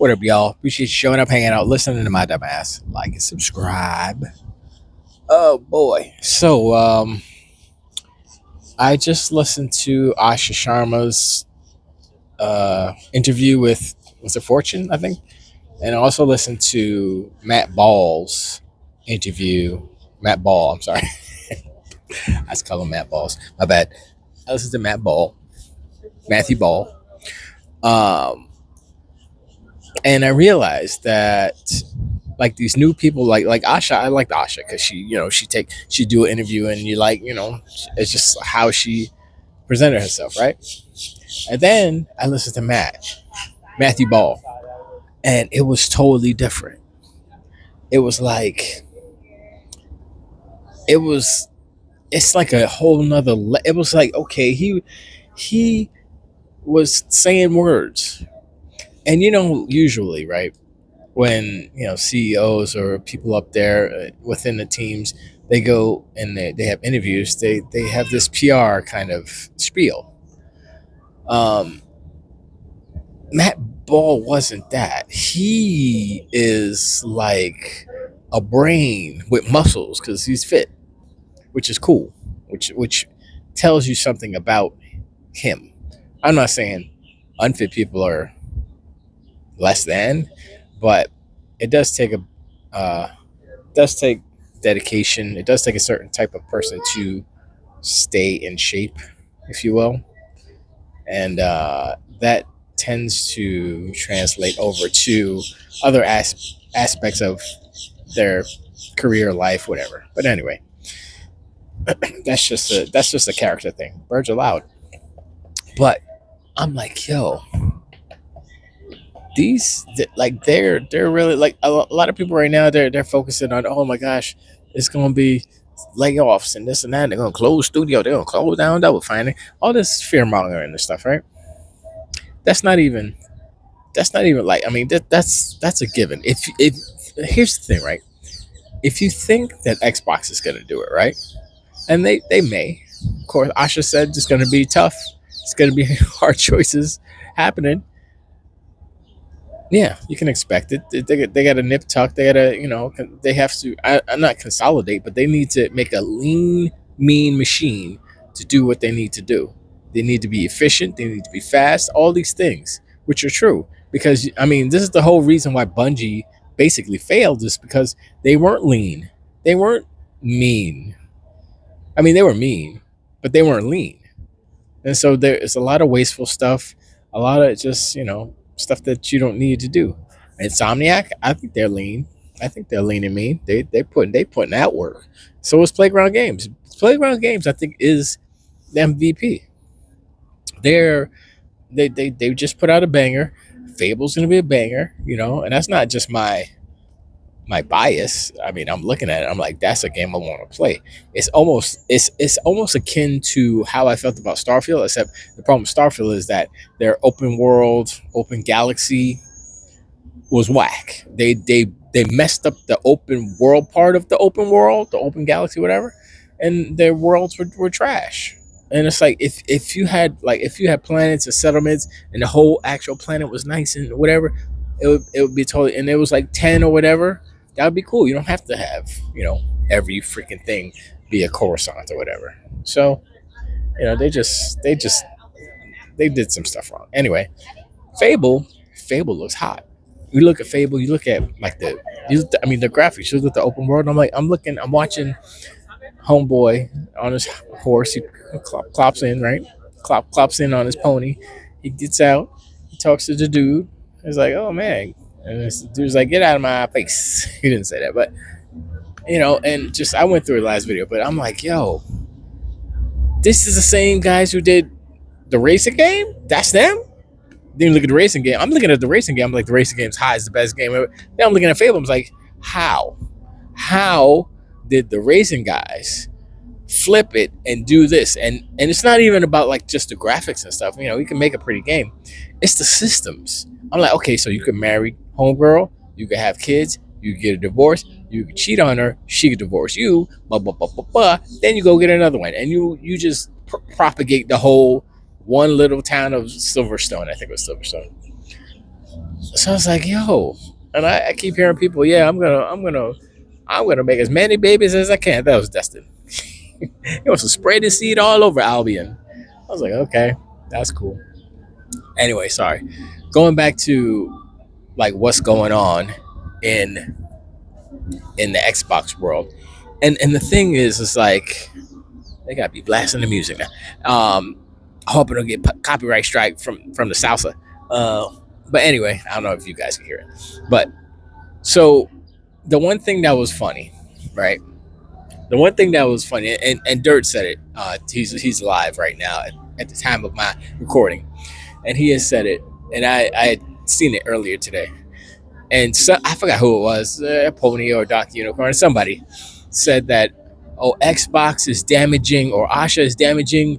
What up, y'all? Appreciate you showing up, hanging out, listening to my dumb ass. Like and subscribe. Oh boy. I just listened to Asha Sharma's interview with was it Fortune, I think, and I also listened to Matt Ball's interview. Matt Ball, I'm sorry, I just call him Matt Balls. My bad. I listened to Matthew Ball, um, and I realized that like these new people like Asha. I liked Asha because she do an interview and it's just how she presented herself, right? And then I listened to Matthew Ball, and it was totally different. It was like it was it's like a whole nother. It was like okay, he was saying words, and usually right when CEOs or people up there within the teams, they go and they have interviews. They have this PR kind of spiel. Um, Matt Ball wasn't that. He is like a brain with muscles because he's fit, which is cool. Which tells you something about him. I'm not saying unfit people are less than, but it does take does take dedication. It does take a certain type of person to stay in shape, if you will, and that tends to translate over to other aspects of their career life, whatever. But anyway, that's just a character thing. Birds are loud, but I'm like, yo, they're really like a lot of people right now. They're focusing on, oh my gosh, it's gonna be layoffs and this and that. They're gonna close studio. They're gonna close down double finding all this fear mongering and stuff, right? That's not even like I mean that's a given. If here's the thing, right? If you think that Xbox is gonna do it, right, and they may, of course, Asha said it's gonna be tough. It's gonna be hard choices happening. Yeah, you can expect it. They got to nip tuck. They got to, they have to. I'm not consolidate, but they need to make a lean, mean machine to do what they need to do. They need to be efficient. They need to be fast. All these things, which are true, because I mean, this is the whole reason why Bungie basically failed, is because they weren't lean. They weren't mean. I mean, they were mean, but they weren't lean. And so there is a lot of wasteful stuff, a lot of just stuff that you don't need to do. Insomniac, I think they're lean. I think they're lean and mean. They putting that work. So is Playground Games. Playground Games, I think, is the MVP. They're they just put out a banger. Fable's gonna be a banger, and that's not just my bias. I mean, I'm looking at it. I'm like, that's a game I want to play. It's almost akin to how I felt about Starfield, except the problem with Starfield is that their open world, open galaxy was whack. They messed up the open world part of the open world, the open galaxy, whatever, and their worlds were trash. And it's like if you had planets and settlements and the whole actual planet was nice and whatever, it would be totally, and it was like 10 or whatever, that would be cool. You don't have to have, every freaking thing be a Coruscant or whatever. So, they did some stuff wrong. Anyway, Fable looks hot. You look at Fable, you look at like the graphics, you look at the open world. I'm watching Homeboy on his horse. He clops in, right? Clops in on his pony. He gets out, he talks to the dude. He's like, oh man. And this dude's like, get out of my face. He didn't say that, but and just I went through the last video, but I'm like, yo, this is the same guys who did the racing game. That's them. Then you look at the racing game. I'm looking at the racing game. I'm like, the racing game's high is the best game ever. Then I'm looking at Fable. I'm like, how did the racing guys flip it and do this? And it's not even about like just the graphics and stuff. You can make a pretty game. It's the systems. I'm like, okay, so you could marry homegirl, you could have kids, you could get a divorce, you could cheat on her, she could divorce you, blah blah blah blah blah. Then you go get another one, and you just propagate the whole one little town of Silverstone. I think it was Silverstone. So I was like, yo, and I keep hearing people, yeah, I'm gonna make as many babies as I can. That was Destin. He wants to spray the seed all over Albion. I was like, okay, that's cool. Anyway, sorry. Going back to like what's going on in the Xbox world, and the thing is, it's like they gotta be blasting the music now. I hope it don't get copyright strike from the salsa. Uh, but anyway, I don't know if you guys can hear it. But so the one thing that was funny, right? The one thing that was funny, and Dirt said it. He's live right now at the time of my recording, and he has said it, and I had seen it earlier today, and so I forgot who it was, Pony or Doc Unicorn, somebody said that, oh, Xbox is damaging, or Asha is damaging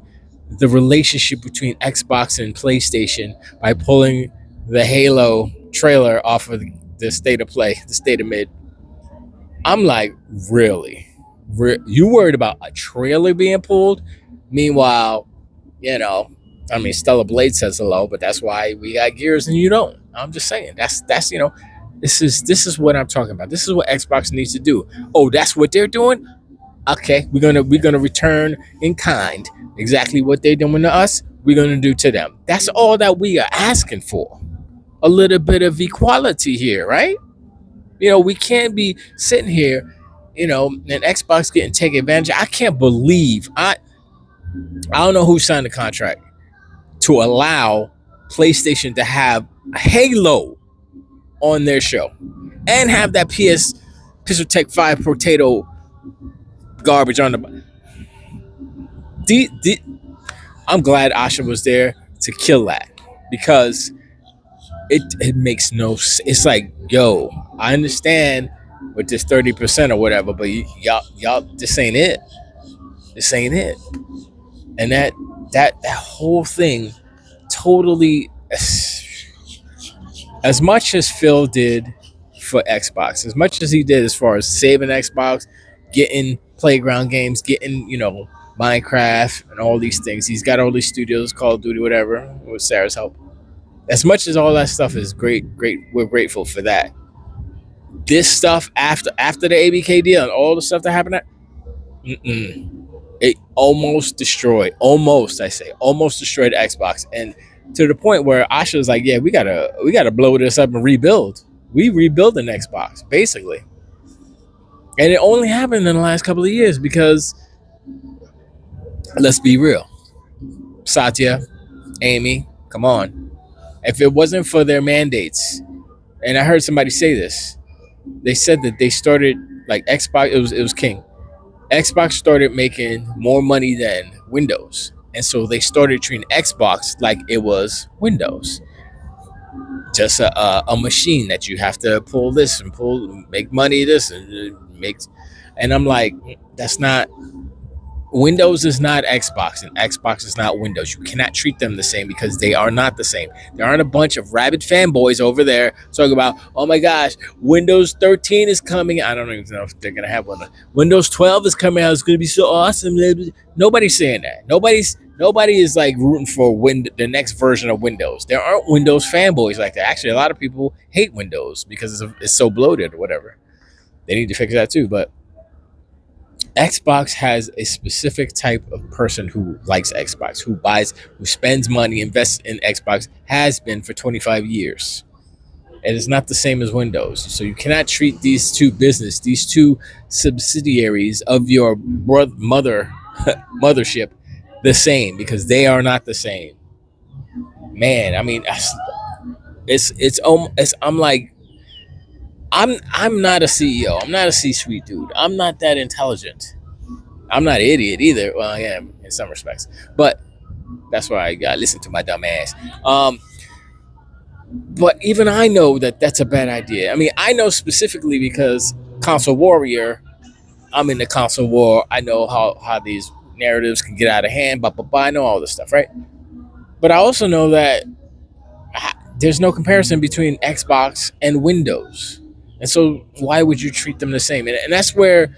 the relationship between Xbox and PlayStation by pulling the Halo trailer off of the state of play, the state of mid. I'm like, really? You worried about a trailer being pulled? Meanwhile, you know, I mean, Stella Blade says hello, but that's why we got Gears and you don't. I'm just saying that's this is what I'm talking about. This is what Xbox needs to do. Oh, that's what they're doing. Okay, we're gonna return in kind exactly what they're doing to us. We're gonna do to them. That's all that we are asking for. A little bit of equality here, right? We can't be sitting here, and Xbox getting taken advantage of. I can't believe I don't know who signed the contract to allow PlayStation to have Halo on their show and have that Pistol Tech 5 potato garbage on the. I'm glad Asha was there to kill that, because it makes no. It's like, yo, I understand with this 30% or whatever, but y'all, this ain't it. This ain't it. And that whole thing totally, as much as Phil did for Xbox, as much as he did as far as saving Xbox, getting playground games, getting, Minecraft and all these things. He's got all these studios, Call of Duty, whatever, with Sarah's help. As much as all that stuff is great, we're grateful for that. This stuff after the ABK deal and all the stuff that happened, it almost destroyed, almost I say, almost destroyed Xbox, and to the point where Asha was like, "Yeah, we gotta blow this up and rebuild. We rebuild an Xbox basically." And it only happened in the last couple of years because, let's be real, Satya, Amy, come on. If it wasn't for their mandates, and I heard somebody say this, they said that they started, like, Xbox. It was king. Xbox started making more money than Windows, and so they started treating Xbox like it was Windows, just a machine that you have to pull this and make money this and make. And I'm like, that's not. Windows is not Xbox, and Xbox is not Windows. You cannot treat them the same because they are not the same. There aren't a bunch of rabid fanboys over there talking about, oh my gosh, Windows 13 is coming. I don't even know if they're going to have one. Windows 12 is coming out. It's going to be so awesome. Nobody's saying that. Nobody is like rooting for the next version of Windows. There aren't Windows fanboys like that. Actually, a lot of people hate Windows because it's so bloated or whatever. They need to fix that too, but Xbox has a specific type of person who likes Xbox, who spends money, invests in Xbox, has been for 25 years. It is not the same as Windows. So you cannot treat these two subsidiaries of your mothership the same, because they are not the same. Man, I mean, I'm like, I'm not a CEO. I'm not a C-suite dude. I'm not that intelligent. I'm not an idiot either. Well, I am in some respects, but that's why I got to listen to my dumb ass. But even I know that that's a bad idea. I mean, I know specifically because console warrior. I'm in the console war. I know how these narratives can get out of hand. But I know all this stuff, right? But I also know that there's no comparison between Xbox and Windows, and so why would you treat them the same? And that's where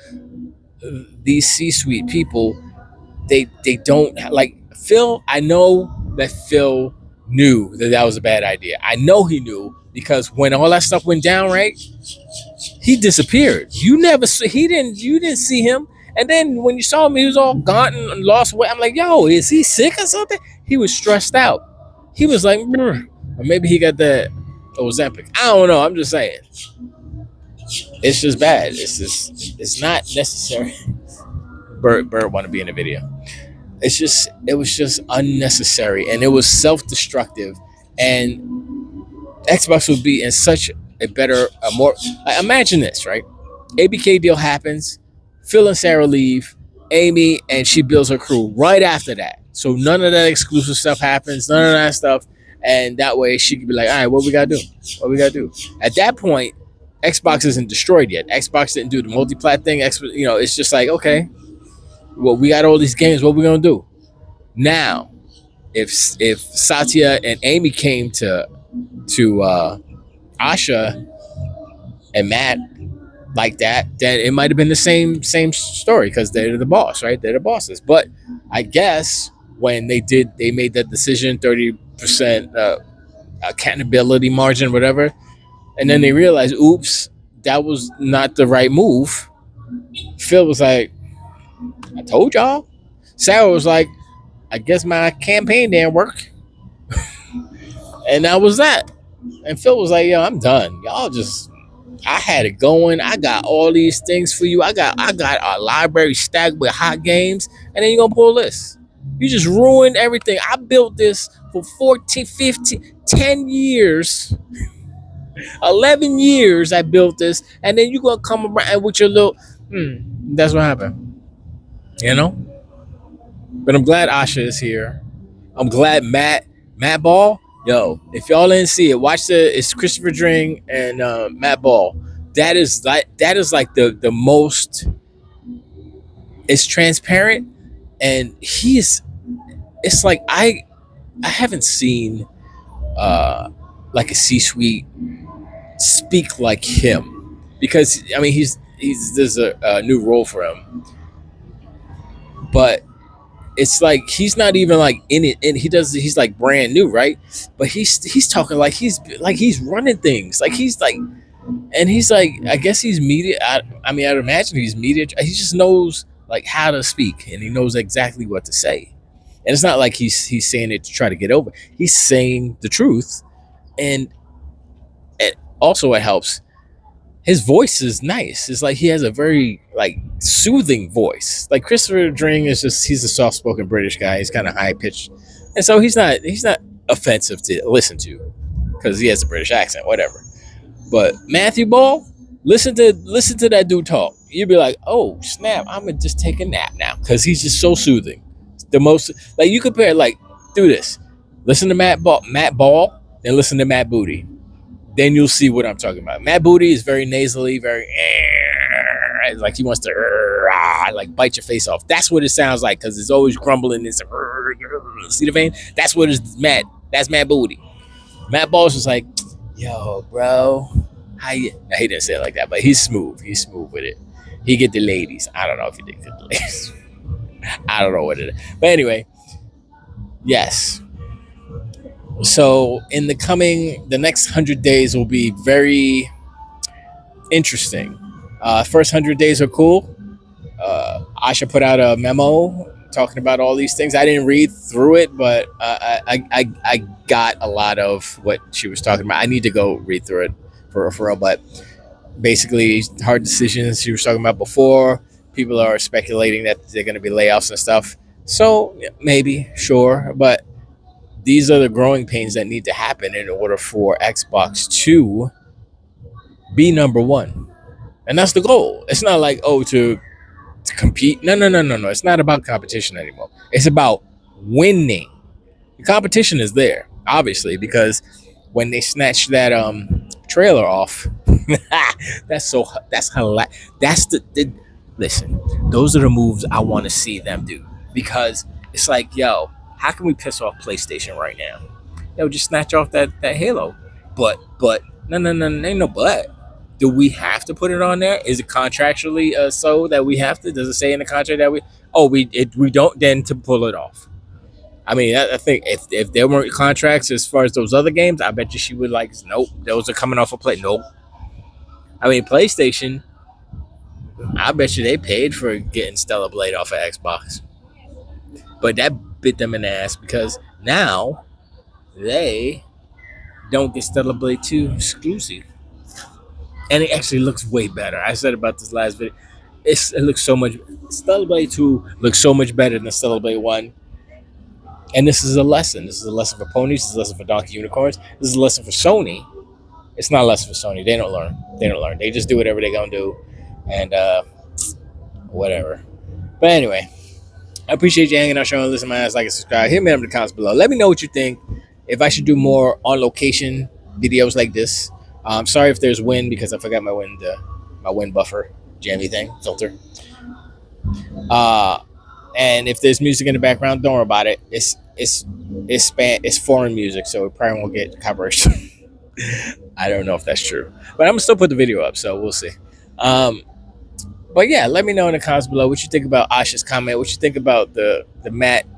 these C-suite people, they don't like Phil. I know that Phil knew that that was a bad idea. I know he knew because when all that stuff went down, right, he disappeared. You never see, he didn't, you didn't see him. And then when you saw him, he was all gaunt and lost weight. I'm like, yo, is he sick or something? He was stressed out. He was like, "Brr." Or maybe he got the Ozempic. I don't know. I'm just saying. It's just bad. It's just, it's not necessary. Bird want to be in the video. It's just, it was just unnecessary and it was self-destructive. And Xbox would be in such a better, a more, like, imagine this, right? ABK deal happens, Phil and Sarah leave, Amy and she builds her crew right after that. So none of that exclusive stuff happens, none of that stuff. And that way she could be like, all right, what we gotta do? What we gotta do? At that point, Xbox isn't destroyed yet. Xbox didn't do the multi-plat thing. It's just like, okay, well, we got all these games, what we gonna do? Now, if Satya and Amy came to Asha and Matt like that, then it might have been the same story because they're the boss, right? They're the bosses. But I guess when they made that decision, 30% accountability margin, whatever, and then they realized, oops, that was not the right move. Phil was like, I told y'all. Sarah was like, I guess my campaign didn't work, and that was that. And Phil was like, yo, I'm done. Y'all just, I had it going. I got all these things for you. I got a library stacked with hot games. And then you're gonna pull this. You just ruined everything. I built this for 14, 15, 10 years. 11 years I built this. And then you're gonna come around with your little that's what happened. You know? But I'm glad Asha is here. I'm glad Matt Ball. Yo, if y'all didn't see it, watch it's Christopher Dring and Matt Ball. That is like the most. It's transparent, and it's like I haven't seen like a C-suite speak like him, because I mean he's there's a new role for him, but it's like he's not even like in it, and he's like brand new, right? But he's talking like he's running things, like he's like, and he's like, I guess he's media. I mean, I'd imagine he's media. He just knows like how to speak, and he knows exactly what to say. And it's not like he's saying it to try to get over. He's saying the truth, and also it helps. His voice is nice. It's like he has a very like soothing voice. Like Christopher Dring is just, he's a soft spoken British guy. He's kind of high pitched, and so he's not offensive to listen to because he has a British accent, whatever. But Matthew Ball, listen to that dude talk. You'd be like, oh snap, I'm gonna just take a nap now because he's just so soothing. The most, like, you compare, like, do this. Listen to Matt Ball, then listen to Matt Booty. Then you'll see what I'm talking about. Matt Booty is very nasally, very like he wants to like bite your face off. That's what it sounds like because it's always grumbling. This see the vein? That's what is Matt. That's Matt Booty. Matt Ball's just like, yo, bro, how you? Now, he didn't say it like that, but he's smooth. He's smooth with it. He get the ladies. I don't know if he did get the ladies. I don't know what it is, but anyway, yes. So in the next 100 days will be very interesting. First 100 days are cool. Asha put out a memo talking about all these things. I didn't read through it, but I got a lot of what she was talking about. I need to go read through it for real, but basically hard decisions she was talking about before. People are speculating that they're going to be layoffs and stuff. So maybe, sure, but these are the growing pains that need to happen in order for Xbox to be number one. And that's the goal. It's not like, oh, to compete. No. It's not about competition anymore. It's about winning. The competition is there, obviously, because when they snatched that trailer off, that's hilarious. That's the listen. Those are the moves I want to see them do, because it's like, yo, how can we piss off PlayStation right now? Yo, just snatch off that Halo. But no, ain't no but. Do we have to put it on there? Is it contractually so that we have to? Does it say in the contract that we? Oh, we don't then to pull it off. I mean, I think if there weren't contracts as far as those other games, I bet you she would like, nope, those are coming off a play. Nope. I mean, PlayStation, I bet you they paid for getting Stellar Blade off of Xbox, but that bit them in the ass because now they don't get Stellar Blade 2 exclusive, and it actually looks way better. I said about this last video. It looks so much. Stellar Blade 2 looks so much better than Stellar Blade 1. And this is a lesson. This is a lesson for ponies. This is a lesson for donkey unicorns. This is a lesson for Sony. It's not a lesson for Sony. They don't learn. They don't learn. They just do whatever they're gonna do, and whatever. But anyway, I appreciate you hanging out, showing, listen, my ass, like and subscribe. Hit me up in the comments below. Let me know what you think. If I should do more on location videos like this. Sorry if there's wind because I forgot my wind buffer jammy thing filter. Uh, and if there's music in the background, don't worry about it. It's foreign music, so it probably won't get copyright. I don't know if that's true, but I'm gonna still put the video up, so we'll see. Um, but yeah, let me know in the comments below what you think about Asha's comment, what you think about the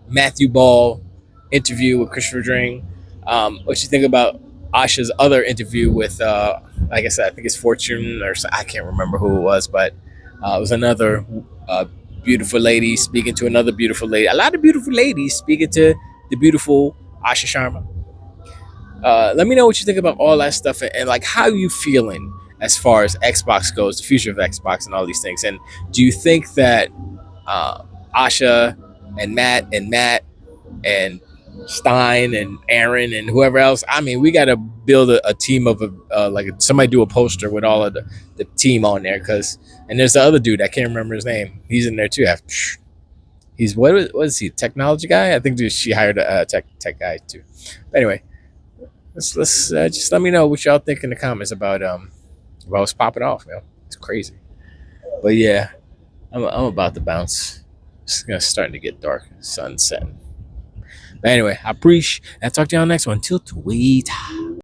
Matthew Ball interview with Christopher Dring, what you think about Asha's other interview with, like I said, I think it's Fortune or I can't remember who it was, but it was another beautiful lady speaking to another beautiful lady. A lot of beautiful ladies speaking to the beautiful Asha Sharma. Let me know what you think about all that stuff and like how you feeling as far as Xbox goes, the future of Xbox and all these things. And do you think that Asha and Matt and Stein and Aaron and whoever else, I mean, we got to build a team of like somebody do a poster with all of the team on there, because and there's the other dude, I can't remember his name, he's in there too. He's what is he, technology guy? I think she hired a tech guy too. But anyway, let's just let me know what y'all think in the comments about what's popping off, man. It's crazy. But yeah, I'm about to bounce. It's starting to get dark, sun setting. But anyway, I appreciate. I'll talk to y'all next one. Till tweet.